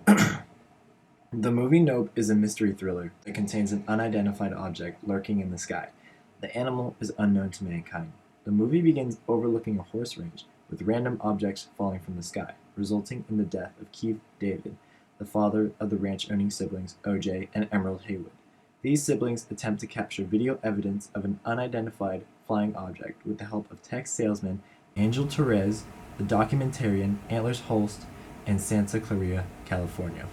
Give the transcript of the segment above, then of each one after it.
The movie Nope is a mystery thriller that contains an unidentified object lurking in the sky. The animal is unknown to mankind. The movie begins overlooking a horse range with random objects falling from the sky, resulting in the death of Keith David, the father of the ranch owning siblings OJ and Emerald Haywood. These siblings attempt to capture video evidence of an unidentified flying object with the help of tech salesman Angel Torres, the documentarian Antlers Holst, and Santa Clarita, California.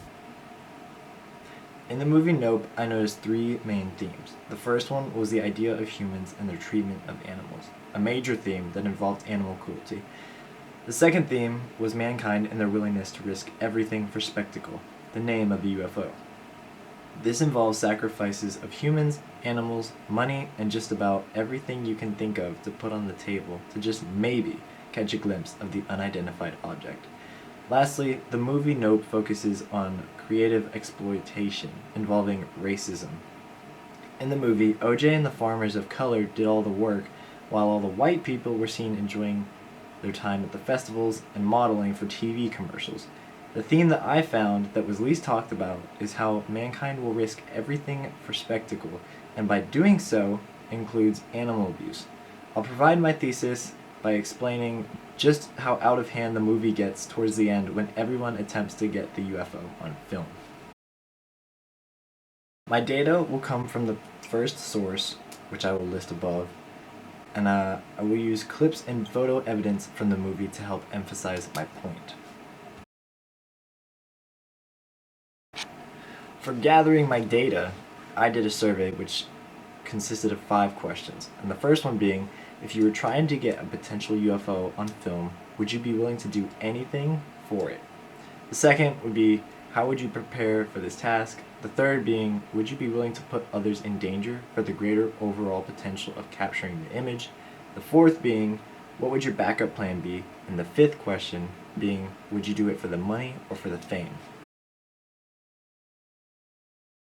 In the movie Nope, I noticed three main themes. The first one was the idea of humans and their treatment of animals, a major theme that involved animal cruelty. The second theme was mankind and their willingness to risk everything for spectacle, the name of the UFO. This involves sacrifices of humans, animals, money, and just about everything you can think of to put on the table to just maybe catch a glimpse of the unidentified object. Lastly, the movie Nope focuses on creative exploitation involving racism. In the movie, OJ and the farmers of color did all the work, while all the white people were seen enjoying their time at the festivals and modeling for TV commercials. The theme that I found that was least talked about is how mankind will risk everything for spectacle, and by doing so, includes animal abuse. I'll provide my thesis by explaining just how out of hand the movie gets towards the end when everyone attempts to get the UFO on film. My data will come from the first source, which I will list above, and I will use clips and photo evidence from the movie to help emphasize my point. For gathering my data, I did a survey which consisted of 5 questions, and the first one being, if you were trying to get a potential UFO on film, would you be willing to do anything for it? The second would be, how would you prepare for this task? The third being, would you be willing to put others in danger for the greater overall potential of capturing the image? The fourth being, what would your backup plan be? And the fifth question being, would you do it for the money or for the fame?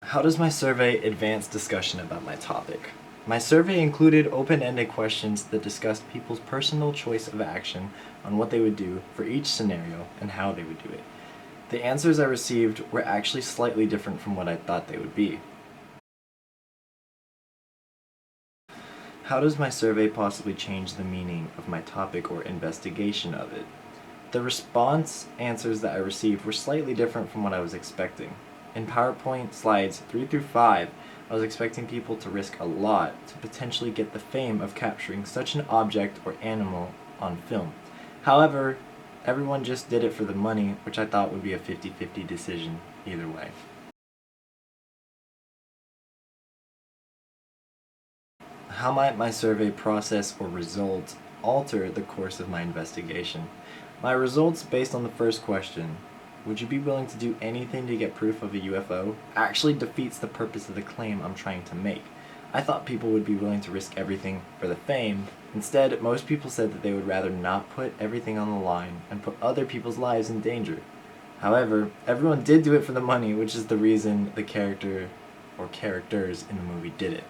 How does my survey advance discussion about my topic? My survey included open-ended questions that discussed people's personal choice of action on what they would do for each scenario and how they would do it. The answers I received were actually slightly different from what I thought they would be. How does my survey possibly change the meaning of my topic or investigation of it? The response answers that I received were slightly different from what I was expecting. In PowerPoint slides 3 through 5, I was expecting people to risk a lot to potentially get the fame of capturing such an object or animal on film. However, everyone just did it for the money, which I thought would be a 50-50 decision either way. How might my survey process or results alter the course of my investigation? My results based on the first question, would you be willing to do anything to get proof of a UFO, actually defeats the purpose of the claim I'm trying to make. I thought people would be willing to risk everything for the fame. Instead, most people said that they would rather not put everything on the line and put other people's lives in danger. However, everyone did do it for the money, which is the reason the character or characters in the movie did it.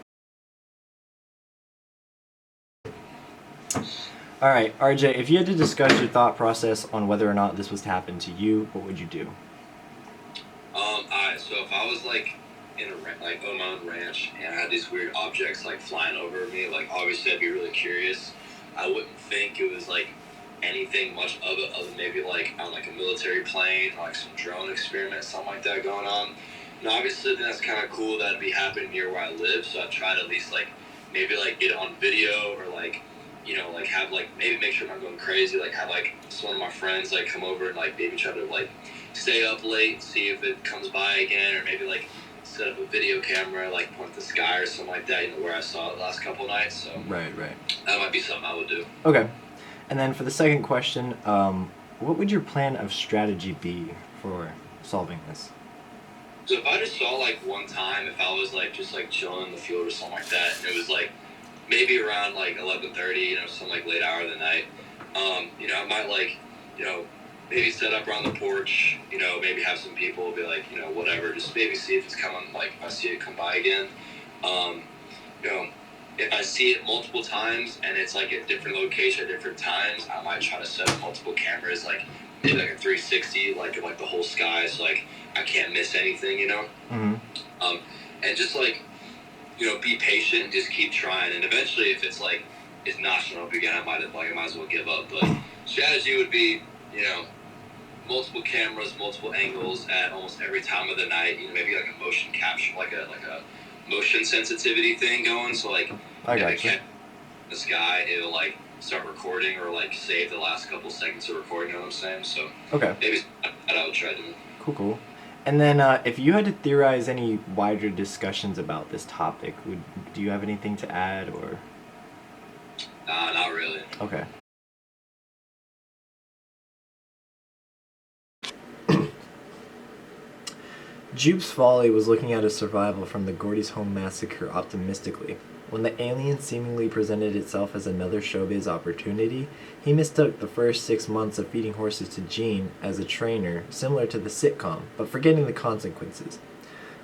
Alright, RJ, if you had to discuss your thought process on whether or not this was to happen to you, what would you do? Alright, so if I was like on my own ranch and I had these weird objects like flying over me, like obviously I'd be really curious. I wouldn't think it was like anything much of it other than maybe like on like a military plane or like some drone experiment, something like that going on. And obviously then that's kind of cool that it'd be happening near where I live, so I'd try to at least like maybe like get it on video or like like have like maybe make sure I'm not going crazy, like have like some of my friends like come over and like maybe try to like stay up late, see if it comes by again, or maybe like set up a video camera, like point the sky or something like that, where I saw it the last couple of nights. So Right. that might be something I would do. Okay. And then for the second question, what would your plan of strategy be for solving this? So if I just saw like one time, if I was like just like chilling in the field or something like that, and it was like maybe around like 11:30, some like late hour of the night, I might like, maybe set up around the porch, maybe have some people be like, whatever, just maybe see if it's coming, like if I see it come by again. Um, you know, if I see it multiple times and it's like at different location at different times, I might try to set up multiple cameras, like maybe like a 360, like the whole sky, so like I can't miss anything, you know. Mm-hmm. And just like, you know, be patient and just keep trying. And eventually, if it's like it's not showing up again, I might as well give up. But strategy would be, you know, multiple cameras, multiple angles at almost every time of the night. You know, maybe like a motion capture, like a motion sensitivity thing going. So like, I if got it you. can't the sky, it'll like start recording or like save the last couple seconds of recording. You know what I'm saying? So Okay. maybe that I would try doing. Cool. And then, if you had to theorize any wider discussions about this topic, do you have anything to add, or? Nah, not really. Okay. Jupe's Folly was looking at his survival from the Gordy's Home Massacre optimistically. When the alien seemingly presented itself as another showbiz opportunity, he mistook the first 6 months of feeding horses to Gene as a trainer, similar to the sitcom, but forgetting the consequences.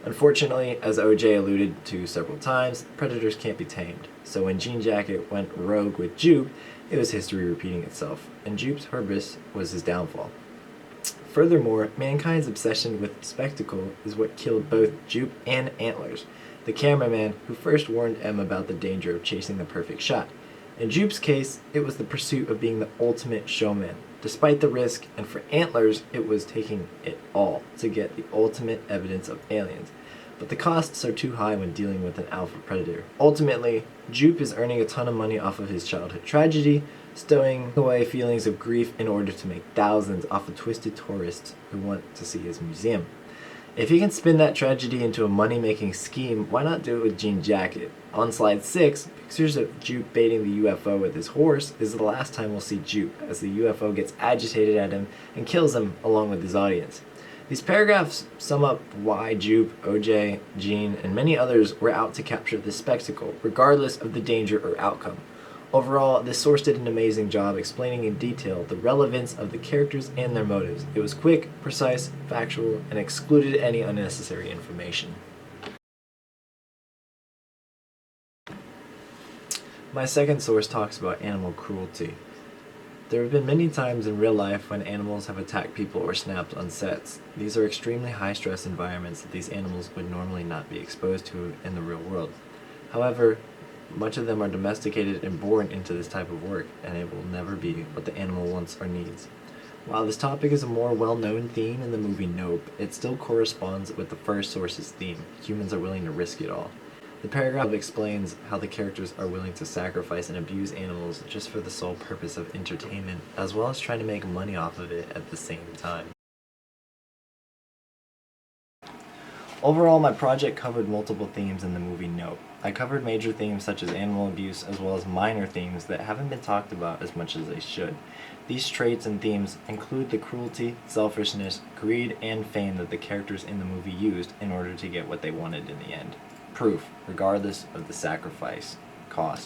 Unfortunately, as OJ alluded to several times, predators can't be tamed. So when Jean Jacket went rogue with Jupe, it was history repeating itself, and Jupe's hubris was his downfall. Furthermore, mankind's obsession with spectacle is what killed both Jupe and Antlers, the cameraman who first warned M about the danger of chasing the perfect shot. In Jupe's case, it was the pursuit of being the ultimate showman. Despite the risk, and for Antlers, it was taking it all to get the ultimate evidence of aliens. But the costs are too high when dealing with an alpha predator. Ultimately, Jupe is earning a ton of money off of his childhood tragedy, stowing away feelings of grief in order to make thousands off of twisted tourists who want to see his museum. If he can spin that tragedy into a money-making scheme, why not do it with Jean Jacket? On slide 6, pictures of Jupe baiting the UFO with his horse is the last time we'll see Jupe, as the UFO gets agitated at him and kills him along with his audience. These paragraphs sum up why Jupe, OJ, Gene, and many others were out to capture this spectacle, regardless of the danger or outcome. Overall, this source did an amazing job explaining in detail the relevance of the characters and their motives. It was quick, precise, factual, and excluded any unnecessary information. My second source talks about animal cruelty. There have been many times in real life when animals have attacked people or snapped on sets. These are extremely high-stress environments that these animals would normally not be exposed to in the real world. However, much of them are domesticated and born into this type of work, and it will never be what the animal wants or needs. While this topic is a more well-known theme in the movie Nope, it still corresponds with the first source's theme: humans are willing to risk it all. The paragraph explains how the characters are willing to sacrifice and abuse animals just for the sole purpose of entertainment, as well as trying to make money off of it at the same time. Overall, my project covered multiple themes in the movie Nope. I covered major themes such as animal abuse, as well as minor themes that haven't been talked about as much as they should. These traits and themes include the cruelty, selfishness, greed, and fame that the characters in the movie used in order to get what they wanted in the end. Proof, regardless of the sacrifice cost.